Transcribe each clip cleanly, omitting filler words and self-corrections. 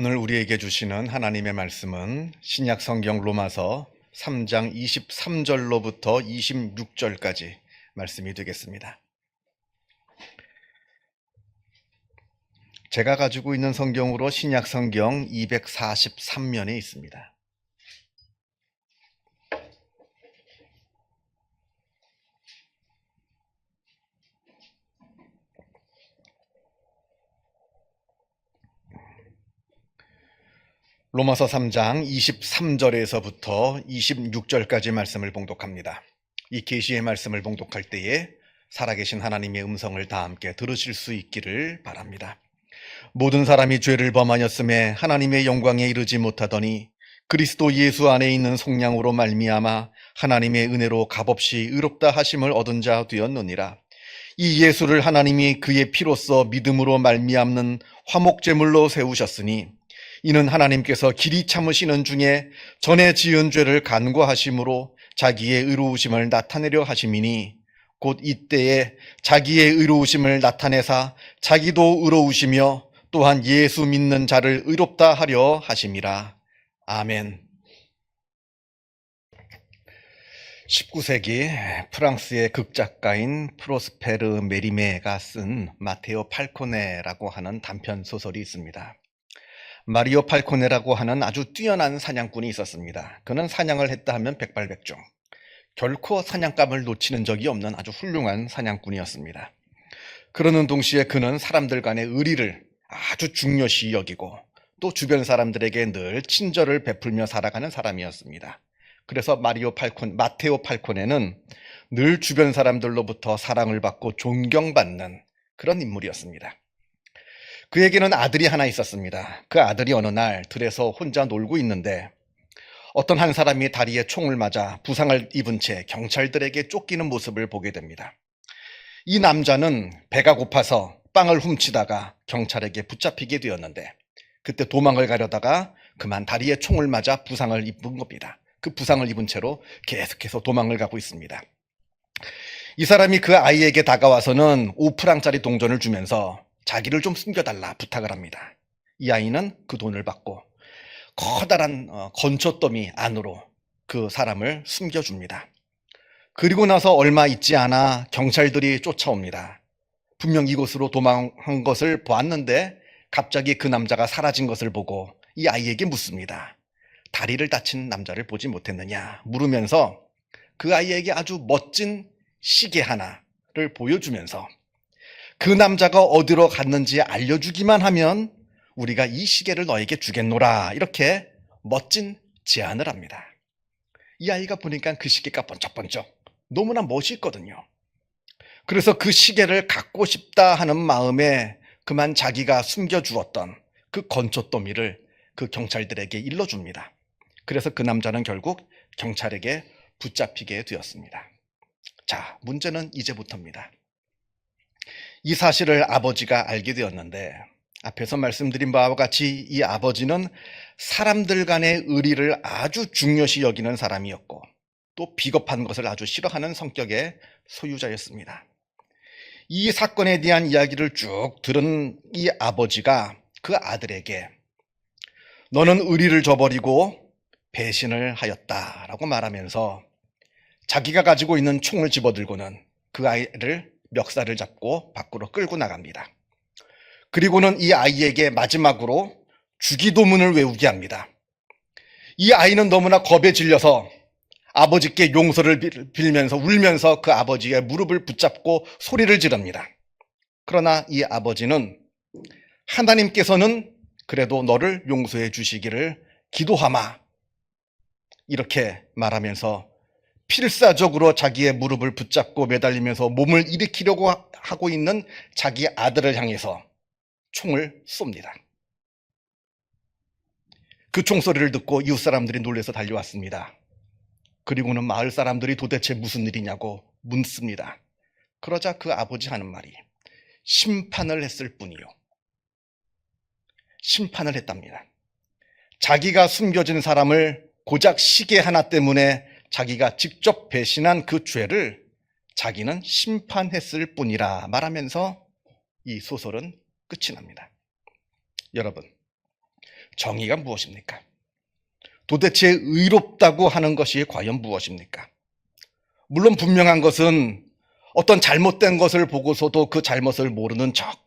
오늘 우리에게 주시는 하나님의 말씀은 신약 성경 로마서 3장 23절로부터 26절까지 말씀이 되겠습니다. 제가 가지고 있는 성경으로 신약 성경 243면에 있습니다. 로마서 3장 23절에서부터 26절까지 말씀을 봉독합니다. 이 계시의 말씀을 봉독할 때에 살아계신 하나님의 음성을 다 함께 들으실 수 있기를 바랍니다. 모든 사람이 죄를 범하였음에 하나님의 영광에 이르지 못하더니 그리스도 예수 안에 있는 속량으로 말미암아 하나님의 은혜로 값없이 의롭다 하심을 얻은 자 되었느니라. 이 예수를 하나님이 그의 피로써 믿음으로 말미암는 화목제물로 세우셨으니 이는 하나님께서 길이 참으시는 중에 전에 지은 죄를 간구하심으로 자기의 의로우심을 나타내려 하심이니 곧 이때에 자기의 의로우심을 나타내사 자기도 의로우시며 또한 예수 믿는 자를 의롭다 하려 하심이라. 아멘. 19세기 프랑스의 극작가인 프로스페르 메리메가 쓴 마테오 팔코네라고 하는 단편 소설이 있습니다. 마리오 팔코네라고 하는 아주 뛰어난 사냥꾼이 있었습니다. 그는 사냥을 했다 하면 백발백중. 결코 사냥감을 놓치는 적이 없는 아주 훌륭한 사냥꾼이었습니다. 그러는 동시에 그는 사람들 간의 의리를 아주 중요시 여기고 또 주변 사람들에게 늘 친절을 베풀며 살아가는 사람이었습니다. 그래서 마테오 팔코네는 늘 주변 사람들로부터 사랑을 받고 존경받는 그런 인물이었습니다. 그에게는 아들이 하나 있었습니다. 그 아들이 어느 날 들에서 혼자 놀고 있는데 어떤 한 사람이 다리에 총을 맞아 부상을 입은 채 경찰들에게 쫓기는 모습을 보게 됩니다. 이 남자는 배가 고파서 빵을 훔치다가 경찰에게 붙잡히게 되었는데 그때 도망을 가려다가 그만 다리에 총을 맞아 부상을 입은 겁니다. 그 부상을 입은 채로 계속해서 도망을 가고 있습니다. 이 사람이 그 아이에게 다가와서는 5프랑짜리 동전을 주면서 자기를 좀 숨겨달라 부탁을 합니다. 이 아이는 그 돈을 받고 커다란 건초더미 안으로 그 사람을 숨겨줍니다. 그리고 나서 얼마 있지 않아 경찰들이 쫓아옵니다. 분명 이곳으로 도망한 것을 보았는데 갑자기 그 남자가 사라진 것을 보고 이 아이에게 묻습니다. 다리를 다친 남자를 보지 못했느냐 물으면서 그 아이에게 아주 멋진 시계 하나를 보여주면서 그 남자가 어디로 갔는지 알려주기만 하면 우리가 이 시계를 너에게 주겠노라 이렇게 멋진 제안을 합니다. 이 아이가 보니까 그 시계가 번쩍번쩍 너무나 멋있거든요. 그래서 그 시계를 갖고 싶다 하는 마음에 그만 자기가 숨겨주었던 그 건초더미를 그 경찰들에게 일러줍니다. 그래서 그 남자는 결국 경찰에게 붙잡히게 되었습니다. 자, 문제는 이제부터입니다. 이 사실을 아버지가 알게 되었는데 앞에서 말씀드린 바와 같이 이 아버지는 사람들 간의 의리를 아주 중요시 여기는 사람이었고 또 비겁한 것을 아주 싫어하는 성격의 소유자였습니다. 이 사건에 대한 이야기를 쭉 들은 이 아버지가 그 아들에게 너는 의리를 저버리고 배신을 하였다라고 말하면서 자기가 가지고 있는 총을 집어들고는 그 아이를 멱살을 잡고 밖으로 끌고 나갑니다. 그리고는 이 아이에게 마지막으로 주기도문을 외우게 합니다. 이 아이는 너무나 겁에 질려서 아버지께 용서를 빌면서 울면서 그 아버지의 무릎을 붙잡고 소리를 지릅니다. 그러나 이 아버지는 하나님께서는 그래도 너를 용서해 주시기를 기도하마 이렇게 말하면서 필사적으로 자기의 무릎을 붙잡고 매달리면서 몸을 일으키려고 하고 있는 자기 아들을 향해서 총을 쏩니다. 그 총소리를 듣고 이웃 사람들이 놀라서 달려왔습니다. 그리고는 마을 사람들이 도대체 무슨 일이냐고 묻습니다. 그러자 그 아버지 하는 말이 심판을 했을 뿐이요. 심판을 했답니다. 자기가 숨겨진 사람을 고작 시계 하나 때문에 자기가 직접 배신한 그 죄를 자기는 심판했을 뿐이라 말하면서 이 소설은 끝이 납니다. 여러분, 정의가 무엇입니까? 도대체 의롭다고 하는 것이 과연 무엇입니까? 물론 분명한 것은 어떤 잘못된 것을 보고서도 그 잘못을 모르는 척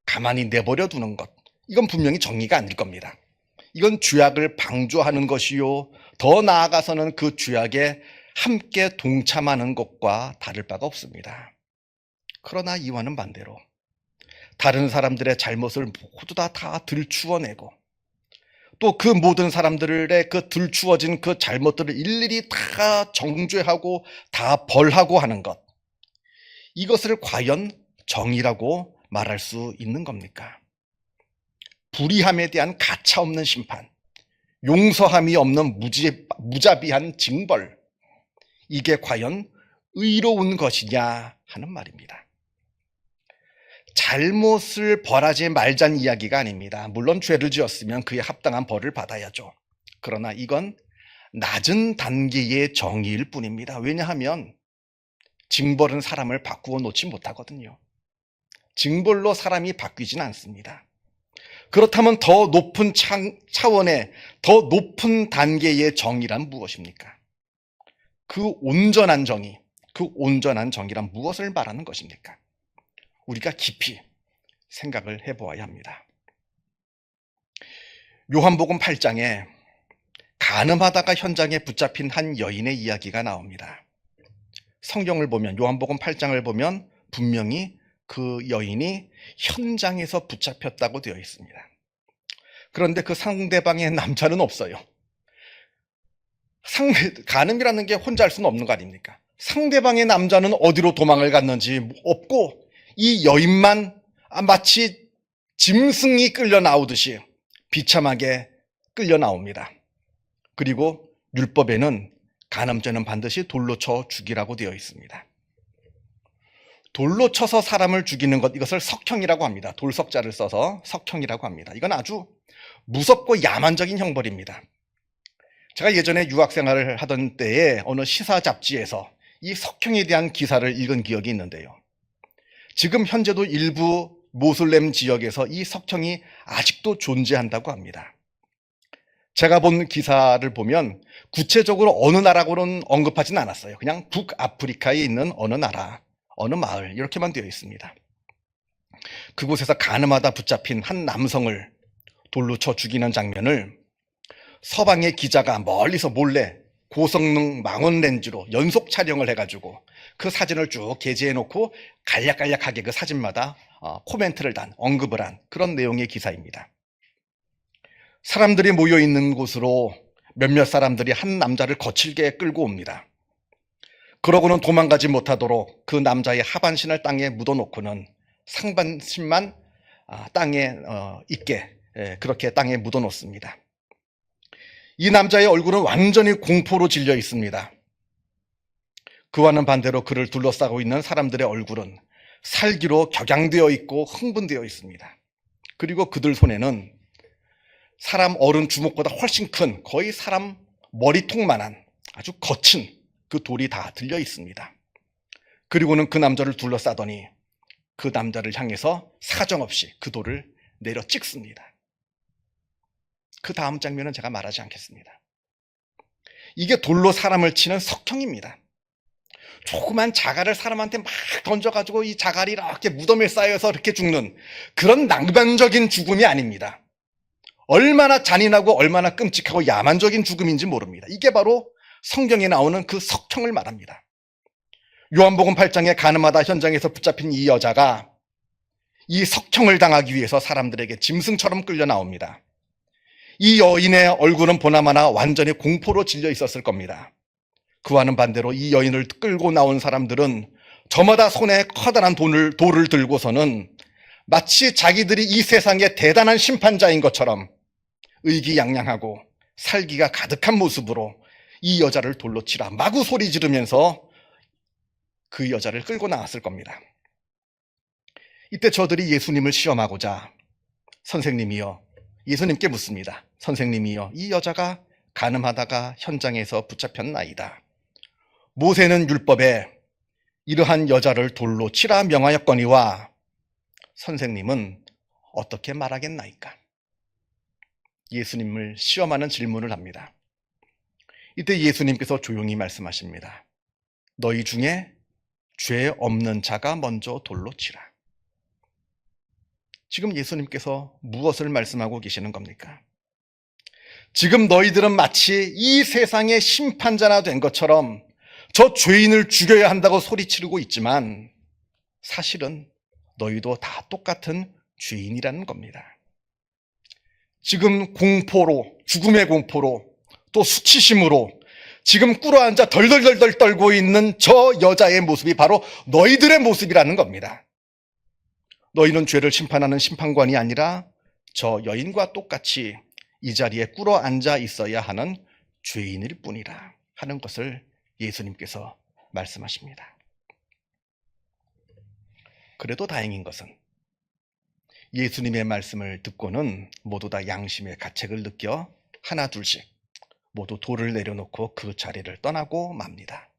가만히 내버려 두는 것, 이건 분명히 정의가 아닐 겁니다. 이건 죄악을 방조하는 것이요, 더 나아가서는 그 죄악에 함께 동참하는 것과 다를 바가 없습니다. 그러나 이와는 반대로 다른 사람들의 잘못을 모두 다 들추어내고 또 그 모든 사람들의 그 들추어진 그 잘못들을 일일이 다 정죄하고 다 벌하고 하는 것, 이것을 과연 정의라고 말할 수 있는 겁니까? 불의함에 대한 가차없는 심판, 용서함이 없는 무자비한 징벌, 이게 과연 의로운 것이냐 하는 말입니다. 잘못을 벌하지 말자는 이야기가 아닙니다. 물론 죄를 지었으면 그에 합당한 벌을 받아야죠. 그러나 이건 낮은 단계의 정의일 뿐입니다. 왜냐하면 징벌은 사람을 바꾸어 놓지 못하거든요. 징벌로 사람이 바뀌진 않습니다. 그렇다면 더 높은 차원의 더 높은 단계의 정의란 무엇입니까? 그 온전한 정의란 무엇을 말하는 것입니까? 우리가 깊이 생각을 해보아야 합니다. 요한복음 8장에 간음하다가 현장에 붙잡힌 한 여인의 이야기가 나옵니다. 성경을 보면, 요한복음 8장을 보면 분명히 그 여인이 현장에서 붙잡혔다고 되어 있습니다. 그런데 그 상대방의 남자는 없어요. 간음이라는 게 혼자 할 수는 없는 거 아닙니까? 상대방의 남자는 어디로 도망을 갔는지 없고, 이 여인만 마치 짐승이 끌려 나오듯이 비참하게 끌려 나옵니다. 그리고 율법에는 간음죄는 반드시 돌로 쳐 죽이라고 되어 있습니다. 돌로 쳐서 사람을 죽이는 것, 이것을 석형이라고 합니다. 돌석자를 써서 석형이라고 합니다. 이건 아주 무섭고 야만적인 형벌입니다. 제가 예전에 유학생활을 하던 때에 어느 시사 잡지에서 이 석형에 대한 기사를 읽은 기억이 있는데요. 지금 현재도 일부 모슬렘 지역에서 이 석형이 아직도 존재한다고 합니다. 제가 본 기사를 보면 구체적으로 어느 나라고는 언급하진 않았어요. 그냥 북아프리카에 있는 어느 나라, 어느 마을, 이렇게만 되어 있습니다. 그곳에서 간음하다 붙잡힌 한 남성을 돌로 쳐 죽이는 장면을 서방의 기자가 멀리서 몰래 고성능 망원 렌즈로 연속 촬영을 해가지고 그 사진을 쭉 게재해놓고 간략간략하게 그 사진마다 코멘트를 단, 언급을 한 그런 내용의 기사입니다. 사람들이 모여있는 곳으로 몇몇 사람들이 한 남자를 거칠게 끌고 옵니다. 그러고는 도망가지 못하도록 그 남자의 하반신을 땅에 묻어놓고는 상반신만 땅에 있게, 그렇게 땅에 묻어놓습니다. 이 남자의 얼굴은 완전히 공포로 질려 있습니다. 그와는 반대로 그를 둘러싸고 있는 사람들의 얼굴은 살기로 격양되어 있고 흥분되어 있습니다. 그리고 그들 손에는 사람 어른 주먹보다 훨씬 큰, 거의 사람 머리통만한 아주 거친 그 돌이 다 들려 있습니다. 그리고는 그 남자를 둘러싸더니 그 남자를 향해서 사정없이 그 돌을 내려 찍습니다. 그 다음 장면은 제가 말하지 않겠습니다. 이게 돌로 사람을 치는 석형입니다. 조그만 자갈을 사람한테 막 던져가지고 이 자갈이 이렇게 무덤에 쌓여서 이렇게 죽는 그런 낭만적인 죽음이 아닙니다. 얼마나 잔인하고 얼마나 끔찍하고 야만적인 죽음인지 모릅니다. 이게 바로 성경에 나오는 그 석형을 말합니다. 요한복음 8장에 간음하다 현장에서 붙잡힌 이 여자가 이 석형을 당하기 위해서 사람들에게 짐승처럼 끌려 나옵니다. 이 여인의 얼굴은 보나마나 완전히 공포로 질려 있었을 겁니다. 그와는 반대로 이 여인을 끌고 나온 사람들은 저마다 손에 커다란 돌을 들고서는 마치 자기들이 이 세상의 대단한 심판자인 것처럼 의기양양하고 살기가 가득한 모습으로 이 여자를 돌로 치라 마구 소리 지르면서 그 여자를 끌고 나왔을 겁니다. 이때 저들이 예수님을 시험하고자 예수님께 묻습니다. 선생님이여, 이 여자가 간음하다가 현장에서 붙잡혔나이다. 모세는 율법에 이러한 여자를 돌로 치라 명하였거니와 선생님은 어떻게 말하겠나이까? 예수님을 시험하는 질문을 합니다. 이때 예수님께서 조용히 말씀하십니다. 너희 중에 죄 없는 자가 먼저 돌로 치라. 지금 예수님께서 무엇을 말씀하고 계시는 겁니까? 지금 너희들은 마치 이 세상의 심판자나 된 것처럼 저 죄인을 죽여야 한다고 소리치르고 있지만 사실은 너희도 다 똑같은 죄인이라는 겁니다. 지금 공포로, 죽음의 공포로, 또 수치심으로 지금 꿇어앉아 덜덜덜덜 떨고 있는 저 여자의 모습이 바로 너희들의 모습이라는 겁니다. 너희는 죄를 심판하는 심판관이 아니라 저 여인과 똑같이 이 자리에 꿇어앉아 있어야 하는 죄인일 뿐이라 하는 것을 예수님께서 말씀하십니다. 그래도 다행인 것은 예수님의 말씀을 듣고는 모두 다 양심의 가책을 느껴 하나 둘씩 모두 돌을 내려놓고 그 자리를 떠나고 맙니다.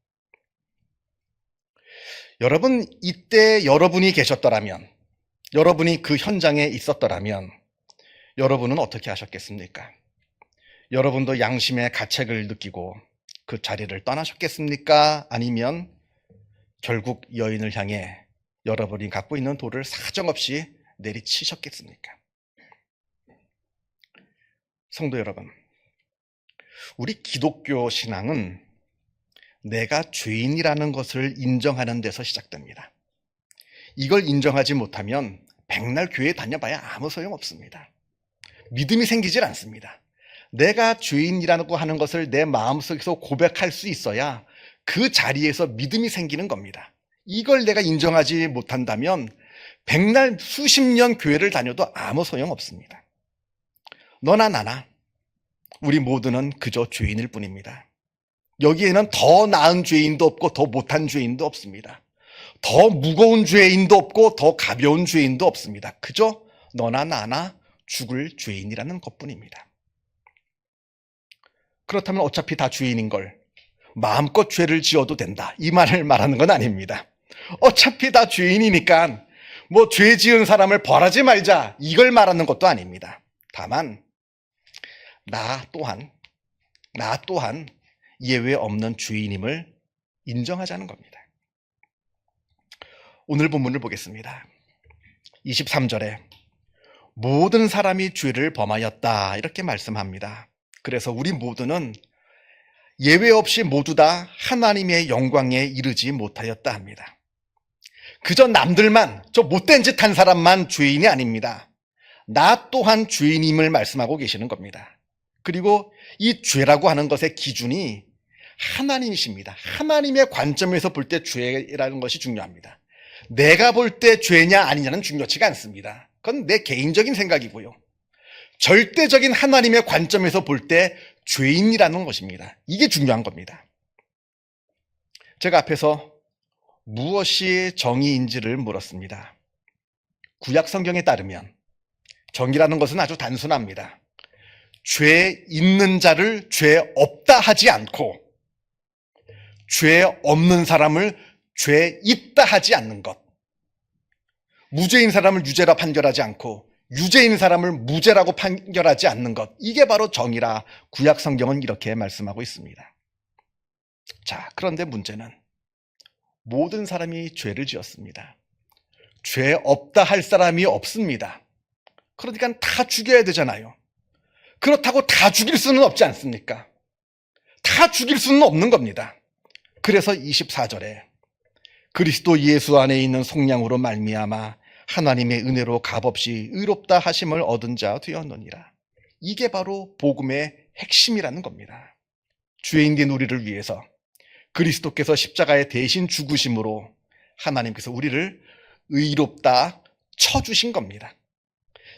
여러분, 이때 여러분이 계셨더라면, 여러분이 그 현장에 있었더라면 여러분은 어떻게 하셨겠습니까? 여러분도 양심의 가책을 느끼고 그 자리를 떠나셨겠습니까? 아니면 결국 여인을 향해 여러분이 갖고 있는 돌을 사정없이 내리치셨겠습니까? 성도 여러분, 우리 기독교 신앙은 내가 죄인이라는 것을 인정하는 데서 시작됩니다. 이걸 인정하지 못하면 백날 교회 다녀봐야 아무 소용없습니다. 믿음이 생기질 않습니다. 내가 죄인이라고 하는 것을 내 마음속에서 고백할 수 있어야 그 자리에서 믿음이 생기는 겁니다. 이걸 내가 인정하지 못한다면 백날 수십 년 교회를 다녀도 아무 소용없습니다. 너나 나나 우리 모두는 그저 죄인일 뿐입니다. 여기에는 더 나은 죄인도 없고 더 못한 죄인도 없습니다. 더 무거운 죄인도 없고 더 가벼운 죄인도 없습니다. 그저 너나 나나 죽을 죄인이라는 것뿐입니다. 그렇다면 어차피 다 죄인인 걸 마음껏 죄를 지어도 된다, 이 말을 말하는 건 아닙니다. 어차피 다 죄인이니까 뭐 죄 지은 사람을 벌하지 말자, 이걸 말하는 것도 아닙니다. 다만 나 또한 예외 없는 죄인임을 인정하자는 겁니다. 오늘 본문을 보겠습니다. 23절에 모든 사람이 죄를 범하였다, 이렇게 말씀합니다. 그래서 우리 모두는 예외 없이 모두 다 하나님의 영광에 이르지 못하였다 합니다. 그저 남들만, 저 못된 짓 한 사람만 죄인이 아닙니다. 나 또한 죄인임을 말씀하고 계시는 겁니다. 그리고 이 죄라고 하는 것의 기준이 하나님이십니다. 하나님의 관점에서 볼 때 죄라는 것이 중요합니다. 내가 볼 때 죄냐 아니냐는 중요치가 않습니다. 그건 내 개인적인 생각이고요. 절대적인 하나님의 관점에서 볼 때 죄인이라는 것입니다. 이게 중요한 겁니다. 제가 앞에서 무엇이 정의인지를 물었습니다. 구약 성경에 따르면 정의라는 것은 아주 단순합니다. 죄 있는 자를 죄 없다 하지 않고 죄 없는 사람을 죄 있다 하지 않는 것. 무죄인 사람을 유죄라 판결하지 않고 유죄인 사람을 무죄라고 판결하지 않는 것. 이게 바로 정의라 구약 성경은 이렇게 말씀하고 있습니다. 자, 그런데 문제는 모든 사람이 죄를 지었습니다. 죄 없다 할 사람이 없습니다. 그러니까 다 죽여야 되잖아요. 그렇다고 다 죽일 수는 없지 않습니까? 다 죽일 수는 없는 겁니다. 그래서 24절에 그리스도 예수 안에 있는 속량으로 말미암아 하나님의 은혜로 값없이 의롭다 하심을 얻은 자 되었느니라. 이게 바로 복음의 핵심이라는 겁니다. 죄인된 우리를 위해서 그리스도께서 십자가에 대신 죽으심으로 하나님께서 우리를 의롭다 쳐주신 겁니다.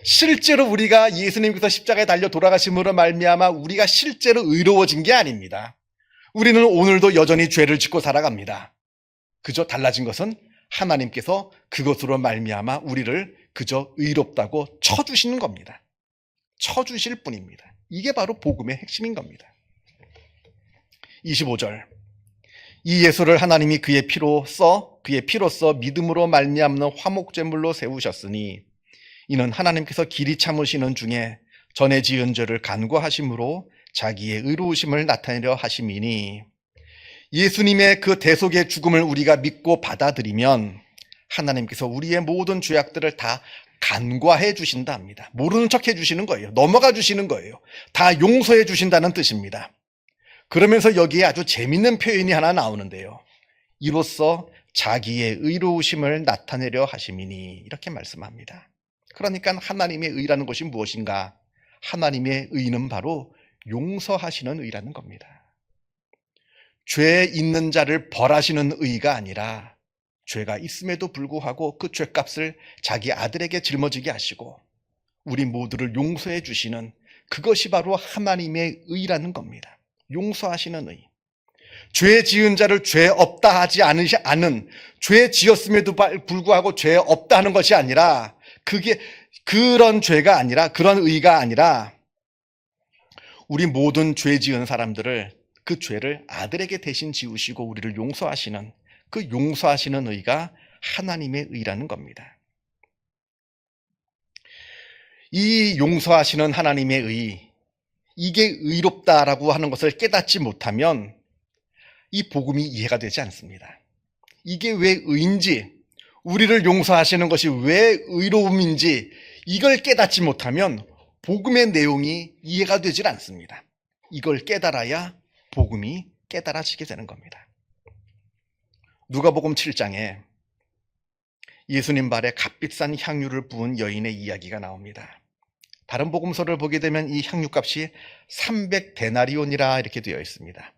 실제로 우리가 예수님께서 십자가에 달려 돌아가심으로 말미암아 우리가 실제로 의로워진 게 아닙니다. 우리는 오늘도 여전히 죄를 짓고 살아갑니다. 그저 달라진 것은 하나님께서 그것으로 말미암아 우리를 그저 의롭다고 쳐주시는 겁니다. 쳐주실 뿐입니다. 이게 바로 복음의 핵심인 겁니다. 25절 이 예수를 하나님이 그의 피로써 믿음으로 말미암는 화목제물로 세우셨으니 이는 하나님께서 길이 참으시는 중에 전에 지은 죄를 간구하심으로 자기의 의로우심을 나타내려 하심이니, 예수님의 그 대속의 죽음을 우리가 믿고 받아들이면 하나님께서 우리의 모든 죄악들을 다 간과해 주신다 합니다. 모르는 척 해주시는 거예요. 넘어가 주시는 거예요. 다 용서해 주신다는 뜻입니다. 그러면서 여기에 아주 재밌는 표현이 하나 나오는데요. 이로써 자기의 의로우심을 나타내려 하심이니, 이렇게 말씀합니다. 그러니까 하나님의 의라는 것이 무엇인가? 하나님의 의는 바로 용서하시는 의라는 겁니다. 죄 있는 자를 벌하시는 의가 아니라 죄가 있음에도 불구하고 그 죄값을 자기 아들에게 짊어지게 하시고 우리 모두를 용서해 주시는, 그것이 바로 하나님의 의라는 겁니다. 용서하시는 의. 죄 지은 자를 죄 없다 하지 않은, 죄 지었음에도 불구하고 죄 없다 하는 것이 아니라, 그게 그런 죄가 아니라, 그런 의가 아니라 우리 모든 죄 지은 사람들을, 그 죄를 아들에게 대신 지우시고 우리를 용서하시는, 그 용서하시는 의가 하나님의 의라는 겁니다. 이 용서하시는 하나님의 의, 이게 의롭다라고 하는 것을 깨닫지 못하면 이 복음이 이해가 되지 않습니다. 이게 왜 의인지, 우리를 용서하시는 것이 왜 의로움인지 이걸 깨닫지 못하면 복음의 내용이 이해가 되질 않습니다. 이걸 깨달아야 복음이 깨달아지게 되는 겁니다. 누가복음 7장에 예수님 발에 값비싼 향유를 부은 여인의 이야기가 나옵니다. 다른 복음서를 보게 되면 이 향유값이 300데나리온이라 이렇게 되어 있습니다.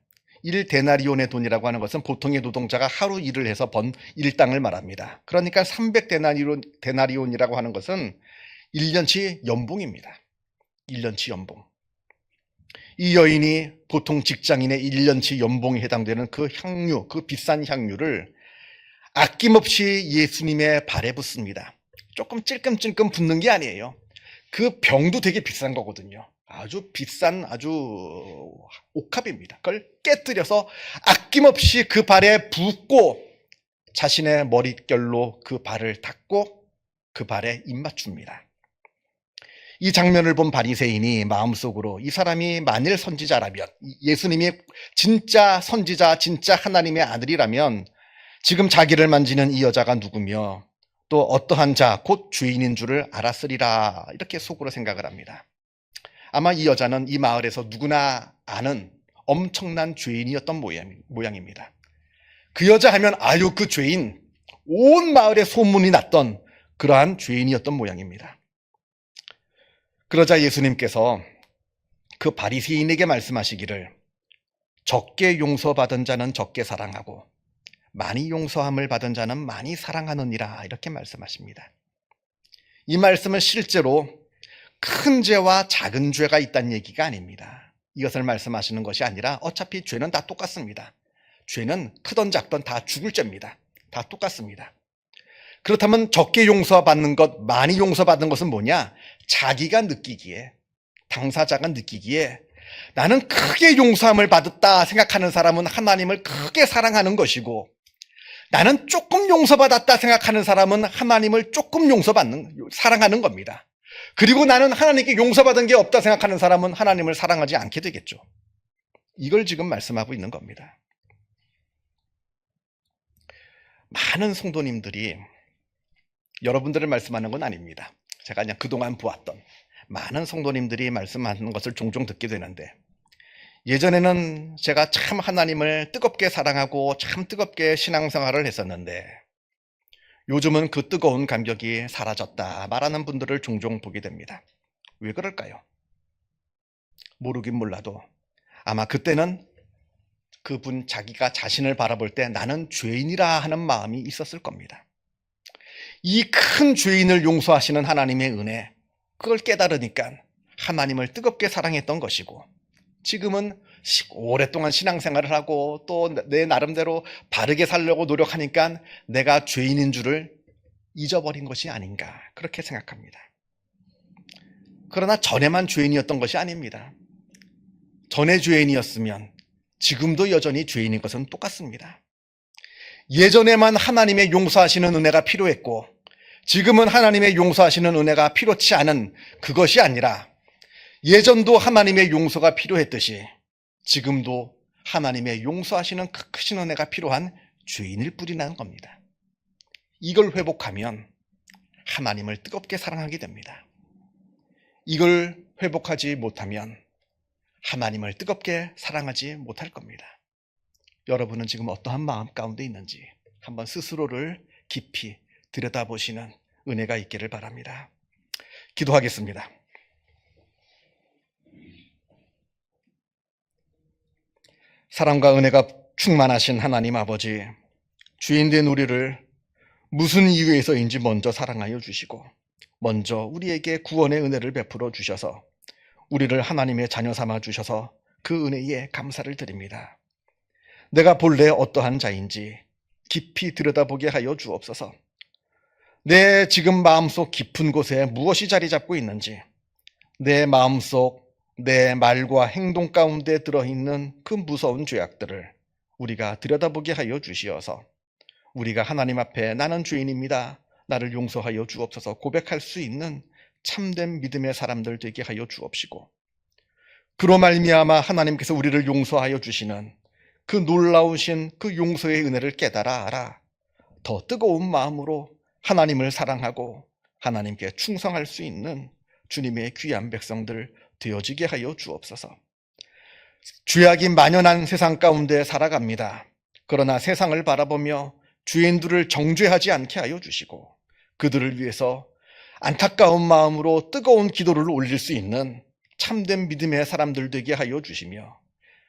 1데나리온의 돈이라고 하는 것은 보통의 노동자가 하루 일을 해서 번 일당을 말합니다. 그러니까 300데나리온이라고 하는 것은 1년치 연봉입니다. 1년치 연봉. 이 여인이 보통 직장인의 1년치 연봉에 해당되는 그 향유, 그 비싼 향유를 아낌없이 예수님의 발에 붓습니다. 조금 찔끔찔끔 붓는 게 아니에요. 그 병도 되게 비싼 거거든요. 아주 비싼, 아주 옥합입니다. 그걸 깨뜨려서 아낌없이 그 발에 붓고 자신의 머릿결로 그 발을 닦고 그 발에 입맞춥니다. 이 장면을 본 바리새인이 마음속으로, 이 사람이 만일 선지자라면, 예수님이 진짜 선지자, 진짜 하나님의 아들이라면 지금 자기를 만지는 이 여자가 누구며 또 어떠한 자, 곧 죄인인 줄을 알았으리라, 이렇게 속으로 생각을 합니다. 아마 이 여자는 이 마을에서 누구나 아는 엄청난 죄인이었던 모양입니다. 그 여자 하면 아유 그 죄인, 온 마을에 소문이 났던 그러한 죄인이었던 모양입니다. 그러자 예수님께서 그 바리새인에게 말씀하시기를, 적게 용서받은 자는 적게 사랑하고 많이 용서함을 받은 자는 많이 사랑하느니라, 이렇게 말씀하십니다. 이 말씀은 실제로 큰 죄와 작은 죄가 있다는 얘기가 아닙니다. 이것을 말씀하시는 것이 아니라 어차피 죄는 다 똑같습니다. 죄는 크던 작던 다 죽을 죄입니다. 다 똑같습니다. 그렇다면 적게 용서받는 것, 많이 용서받는 것은 뭐냐? 자기가 느끼기에, 당사자가 느끼기에 나는 크게 용서함을 받았다 생각하는 사람은 하나님을 크게 사랑하는 것이고, 나는 조금 용서받았다 생각하는 사람은 하나님을 조금 사랑하는 겁니다. 그리고 나는 하나님께 용서받은 게 없다 생각하는 사람은 하나님을 사랑하지 않게 되겠죠. 이걸 지금 말씀하고 있는 겁니다. 많은 성도님들이, 여러분들을 말씀하는 건 아닙니다. 제가 그냥 그동안 보았던 많은 성도님들이 말씀하는 것을 종종 듣게 되는데, 예전에는 제가 참 하나님을 뜨겁게 사랑하고 참 뜨겁게 신앙생활을 했었는데 요즘은 그 뜨거운 감격이 사라졌다 말하는 분들을 종종 보게 됩니다. 왜 그럴까요? 모르긴 몰라도 아마 그때는 그분 자기가 자신을 바라볼 때 나는 죄인이라 하는 마음이 있었을 겁니다. 이 큰 죄인을 용서하시는 하나님의 은혜, 그걸 깨달으니까 하나님을 뜨겁게 사랑했던 것이고, 지금은 오랫동안 신앙생활을 하고 또 내 나름대로 바르게 살려고 노력하니까 내가 죄인인 줄을 잊어버린 것이 아닌가, 그렇게 생각합니다. 그러나 전에만 죄인이었던 것이 아닙니다. 전에 죄인이었으면 지금도 여전히 죄인인 것은 똑같습니다. 예전에만 하나님의 용서하시는 은혜가 필요했고 지금은 하나님의 용서하시는 은혜가 필요치 않은, 그것이 아니라 예전도 하나님의 용서가 필요했듯이 지금도 하나님의 용서하시는 그 크신 은혜가 필요한 죄인일 뿐이라는 겁니다. 이걸 회복하면 하나님을 뜨겁게 사랑하게 됩니다. 이걸 회복하지 못하면 하나님을 뜨겁게 사랑하지 못할 겁니다. 여러분은 지금 어떠한 마음 가운데 있는지 한번 스스로를 깊이 들여다보시는 은혜가 있기를 바랍니다. 기도하겠습니다. 사랑과 은혜가 충만하신 하나님 아버지, 주인된 우리를 무슨 이유에서인지 먼저 사랑하여 주시고 먼저 우리에게 구원의 은혜를 베풀어 주셔서 우리를 하나님의 자녀 삼아 주셔서 그 은혜에 감사를 드립니다. 내가 본래 어떠한 자인지 깊이 들여다보게 하여 주옵소서. 내 지금 마음속 깊은 곳에 무엇이 자리 잡고 있는지, 내 마음속 내 말과 행동 가운데 들어있는 그 무서운 죄악들을 우리가 들여다보게 하여 주시어서 우리가 하나님 앞에 나는 죄인입니다, 나를 용서하여 주옵소서 고백할 수 있는 참된 믿음의 사람들 되게 하여 주옵시고, 그로 말미암아 하나님께서 우리를 용서하여 주시는 그 놀라우신 그 용서의 은혜를 깨달아 알아 더 뜨거운 마음으로 하나님을 사랑하고 하나님께 충성할 수 있는 주님의 귀한 백성들 되어지게 하여 주옵소서. 죄악이 만연한 세상 가운데 살아갑니다. 그러나 세상을 바라보며 죄인들을 정죄하지 않게 하여 주시고 그들을 위해서 안타까운 마음으로 뜨거운 기도를 올릴 수 있는 참된 믿음의 사람들 되게 하여 주시며,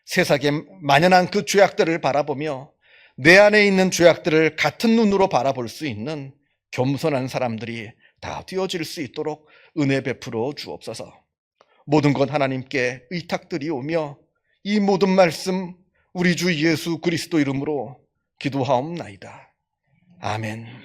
세상에 만연한 그 죄악들을 바라보며 내 안에 있는 죄악들을 같은 눈으로 바라볼 수 있는 겸손한 사람들이 다 되어질 수 있도록 은혜 베풀어 주옵소서. 모든 것 하나님께 의탁드리오며 이 모든 말씀 우리 주 예수 그리스도 이름으로 기도하옵나이다. 아멘.